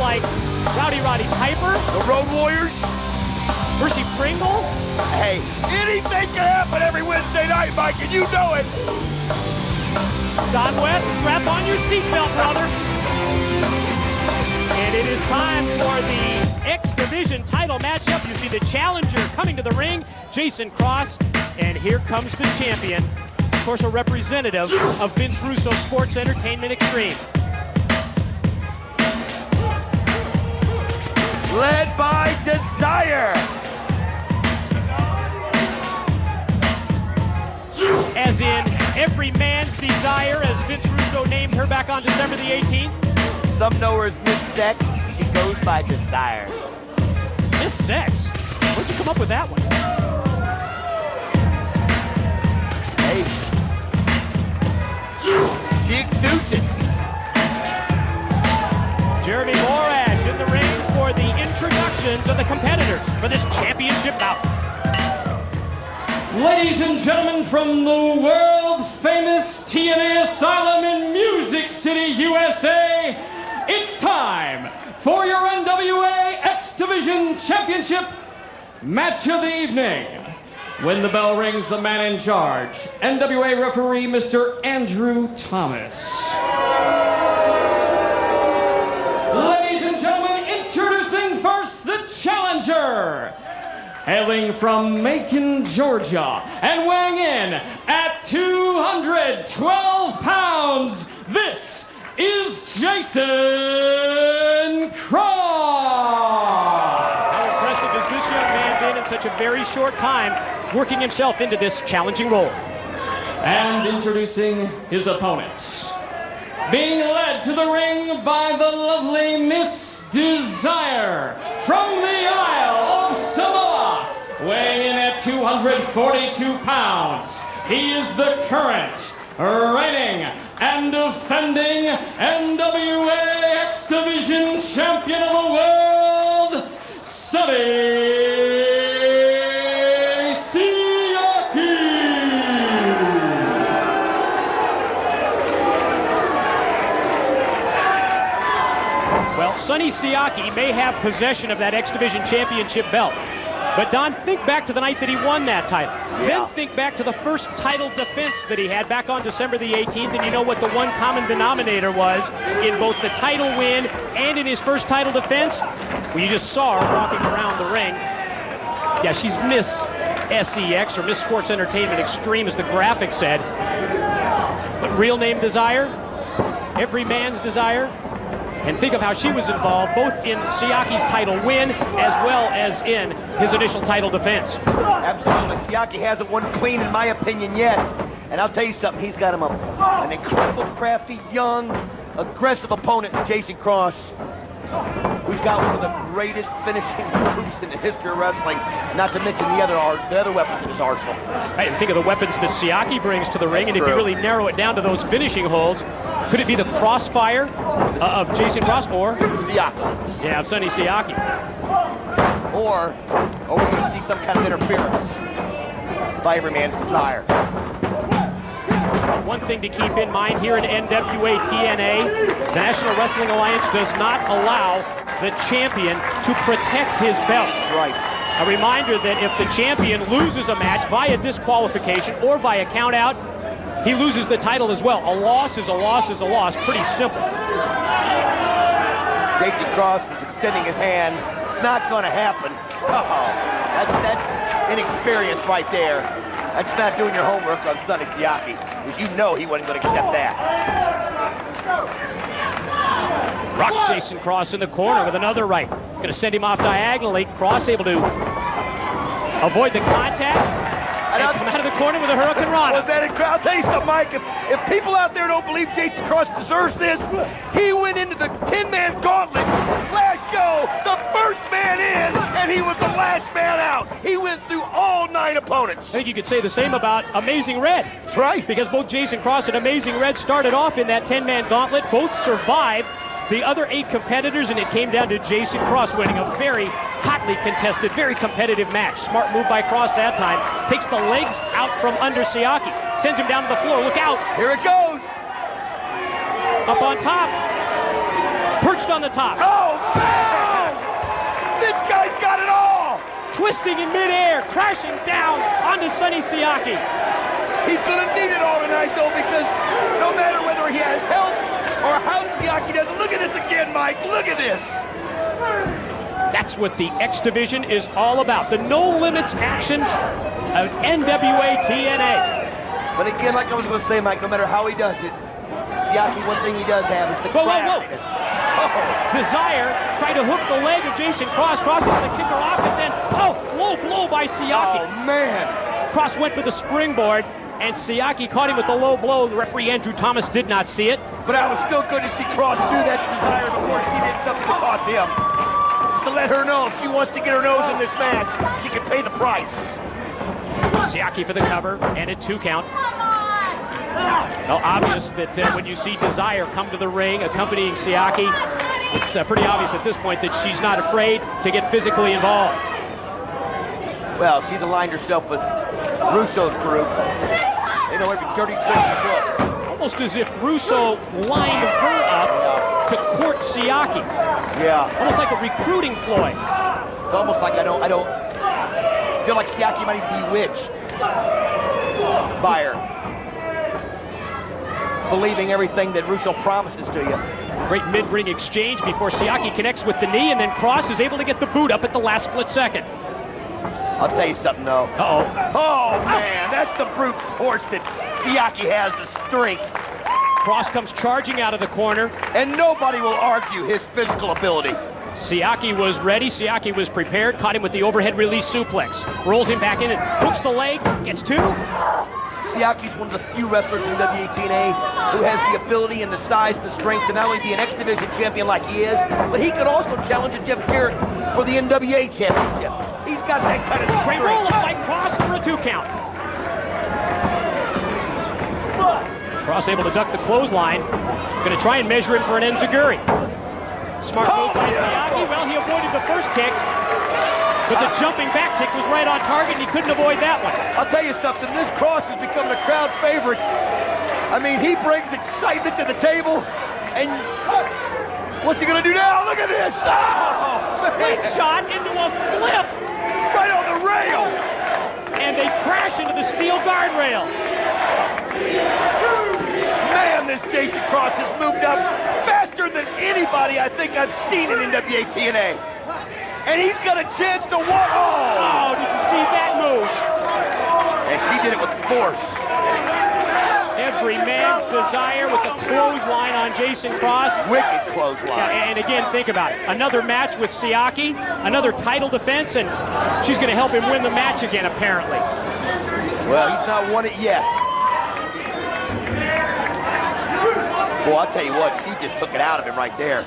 like Rowdy Roddy Piper. The Road Warriors. Percy Pringle. Hey, anything can happen every Wednesday night, Mike, and you know it. Don West, strap on your seatbelt, brother. And it is time for the X Division title matchup. You see the challenger coming to the ring, Jason Cross, and here comes the champion. Of course, a representative of Vince Russo Sports Entertainment Extreme. Led by Desire. As in every man's desire, as Vince Russo named her back on December the 18th. Some know her as Miss Sex. She goes by Desire. Miss Sex? Where'd you come up with that one? Hey. Jig Newton. Jeremy Borash in the ring for the introductions of the competitors for this championship bout. Ladies and gentlemen, from the world-famous TNA Asylum in Music City, USA, it's time for your NWA X Division Championship match of the evening. When the bell rings, the man in charge, NWA referee Mr. Andrew Thomas. Ladies and gentlemen, introducing first the challenger. Hailing from Macon, Georgia, and weighing in at 212 pounds, this is Jason Cross! How impressive has this young man been in such a very short time, working himself into this challenging role. And introducing his opponents. Being led to the ring by the lovely Miss Desire from the Isle of Samoa, weighing in at 242 pounds. He is the current, reigning, and defending NWA X Division Champion of the World, Sonny Siaki. Well, Sonny Siaki may have possession of that X Division Championship belt. But Don, think back to the night that he won that title. Yeah. Then think back to the first title defense that he had back on December the 18th, and you know what the one common denominator was in both the title win and in his first title defense? Well, you just saw her walking around the ring. Yeah, she's Miss SEX, or Miss Sports Entertainment Extreme, as the graphic said. But real name Desire, every man's desire. And think of how she was involved both in Siaki's title win as well as in his initial title defense. Absolutely. Siaki hasn't won clean, in my opinion, yet. And I'll tell you something, he's got him an incredible, crafty, young, aggressive opponent, Jason Cross, who's got one of the greatest finishing moves in the history of wrestling, not to mention the other weapons in his arsenal. Right, and think of the weapons that Siaki brings to the ring, and if you really narrow it down to those finishing holds, could it be the crossfire of Jason Cross, or Siaki? Yeah, of Sonny Siaki. Or we're going to see some kind of interference by every man's desire. One thing to keep in mind here in NWA TNA, the National Wrestling Alliance does not allow the champion to protect his belt. Right. A reminder that if the champion loses a match via disqualification or via countout, he loses the title as well. A loss is a loss is a loss. Pretty simple. Jason Cross was extending his hand. It's not going to happen. That's inexperience right there. That's not doing your homework on Sonny Siaki, because you know he wasn't going to accept that. Rock Jason Cross in the corner with another right. Going to send him off diagonally. Cross able to avoid the contact and come out of the corner with a Hurricane Rana. Was that incredible? I'll tell you something, Mike. If people out there don't believe Jason Cross deserves this, he went into the 10-man gauntlet last show, the first man in, and he was the last man out. He went through all 9 opponents. I think you could say the same about Amazing Red. That's right. Because both Jason Cross and Amazing Red started off in that 10-man gauntlet. Both survived the other 8 competitors, and it came down to Jason Cross winning a very hotly contested, very competitive match. Smart move by Cross that time. Takes the legs out from under Siaki. Sends him down to the floor. Look out. Here it goes. Up on top. Perched on the top. Oh, man! This guy's got it all! Twisting in midair, crashing down onto Sonny Siaki. He's going to need it all tonight, though, because no matter whether he has help or how Siaki does it. Look at this again, Mike. Look at this. That's what the X Division is all about. The no-limits action of NWA TNA. But again, like I was going to say, Mike, no matter how he does it, Siaki, one thing he does have is the craftiness. Desire tried to hook the leg of Jason Cross. Cross is going to kick her off, and then, low blow by Siaki. Oh, man. Cross went for the springboard, and Siaki caught him with the low blow. The referee, Andrew Thomas, did not see it. But I was still good to see Cross do that to Desire before she did something to cost him. Just to let her know if she wants to get her nose in this match, she can pay the price. Siaki for the cover, and a 2 count. Well, obvious that when you see Desire come to the ring accompanying Siaki, it's pretty obvious at this point that she's not afraid to get physically involved. Well, she's aligned herself with Russo's group. They know every dirty trick in the book. Almost as if Russo lined her up to court Siaki. Yeah. Almost like a recruiting ploy. It's almost like I don't feel like Siaki might even be bewitched by her. Believing everything that Russo promises to you. Great mid-ring exchange before Siaki connects with the knee, and then Cross is able to get the boot up at the last split second. I'll tell you something, though. Uh-oh. Oh, man, that's the brute force that Siaki has, the strength. Cross comes charging out of the corner. And nobody will argue his physical ability. Siaki was ready. Siaki was prepared. Caught him with the overhead release suplex. Rolls him back in and hooks the leg. Gets 2. Siaki's one of the few wrestlers in WTNA who has the ability and the size and the strength to not only be an X Division champion like he is, but he could also challenge a Jeff Jarrett for the NWA championship. He's got that kind of Great strength. roll-up by Cross for a 2 count. Cross able to duck the clothesline. Going to try and measure him for an enziguri. Smart move by Siaki. Well, he avoided the first kick, but the jumping back kick was right on target, and he couldn't avoid that one. I'll tell you something, this Cross is becoming a crowd favorite. I mean, he brings excitement to the table, and what's he gonna do now? Look at this! Oh, Great shot into a flip! Right on the rail! And they crash into the steel guardrail. Man, this Jason Cross has moved up faster than anybody I think I've seen in NWA TNA. And he's got a chance to walk. Oh, did you see that move? And she did it with force. Every man's desire with the clothesline on Jason Cross. Wicked clothesline. Yeah, and again, think about it. Another match with Siaki, another title defense, and she's going to help him win the match again, apparently. Well, he's not won it yet. Boy, I'll tell you what, she just took it out of him right there.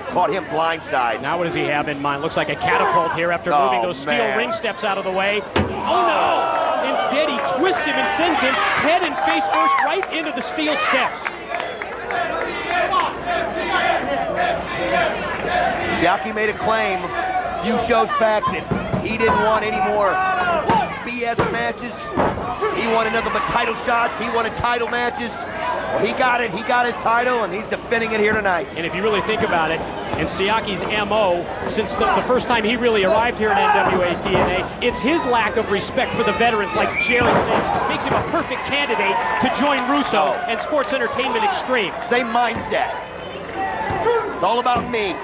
Caught him blindside. Now what does he have in mind? Looks like a catapult here after moving those steel ring steps out of the way. Oh no! Instead he twists him and sends him head and face first right into the steel steps. Siaki made a claim a few shows back that he didn't want any more BS matches. He wanted nothing but title shots. He wanted title matches. Well, he got it. He got his title, and he's defending it here tonight. And if you really think about it, in Siaki's MO, since the first time he really arrived here in NWA TNA, it's his lack of respect for the veterans like Jerry Lynn makes him a perfect candidate to join Russo and Sports Entertainment Extreme. Same mindset. It's all about me.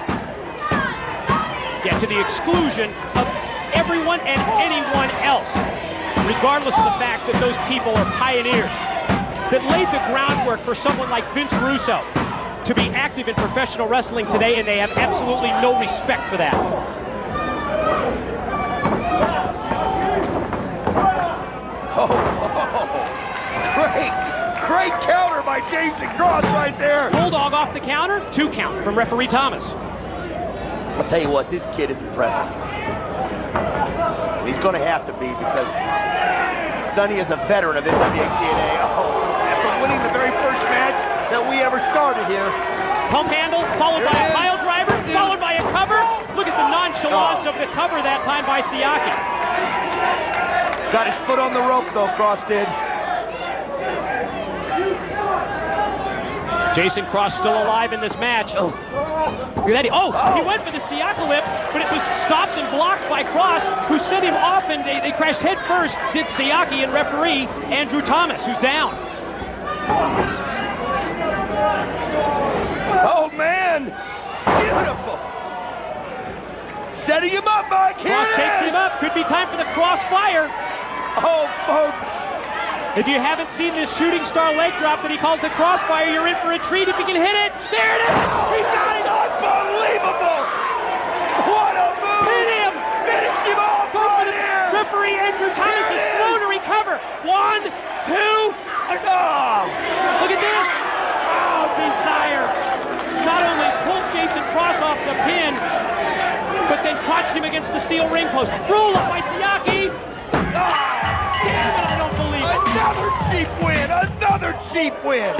Yeah, to the exclusion of everyone and anyone else, regardless of the fact that those people are pioneers that laid the groundwork for someone like Vince Russo to be active in professional wrestling today, and they have absolutely no respect for that. Great counter by Jason Cross right there. Bulldog off the counter, 2 count from referee Thomas. I'll tell you what, this kid is impressive. He's going to have to be because Sonny is a veteran of NWA TNA. After winning the very first match that we ever started here. Pump handle, followed by a pile driver, followed by a cover. Look at the nonchalance of the cover that time by Siaki. Got his foot on the rope though, Cross did. Jason Cross still alive in this match. Look at that. Oh, he went for the Siakalips, but it was stopped and blocked by Cross, who sent him off, and they crashed head first. Did Siaki and referee Andrew Thomas, who's down. Oh, man. Beautiful. Setting him up, Mike. Here Cross it takes is. him up. Could be time for the crossfire. Oh, folks. If you haven't seen this shooting star leg drop that he calls the crossfire, you're in for a treat if he can hit it. There it is. He got it. Unbelievable. What a move. Hit him. Finish him off right here. Referee Andrew Thomas There it is slow is. to recover. 1, 2. Oh. Look at this. Oh, Desire not only pulls Jason Cross off the pin, but then crotched him against the steel ring post. Roll up by Siaki. Oh. Damn it, I don't believe it. Another cheap win. Another cheap win.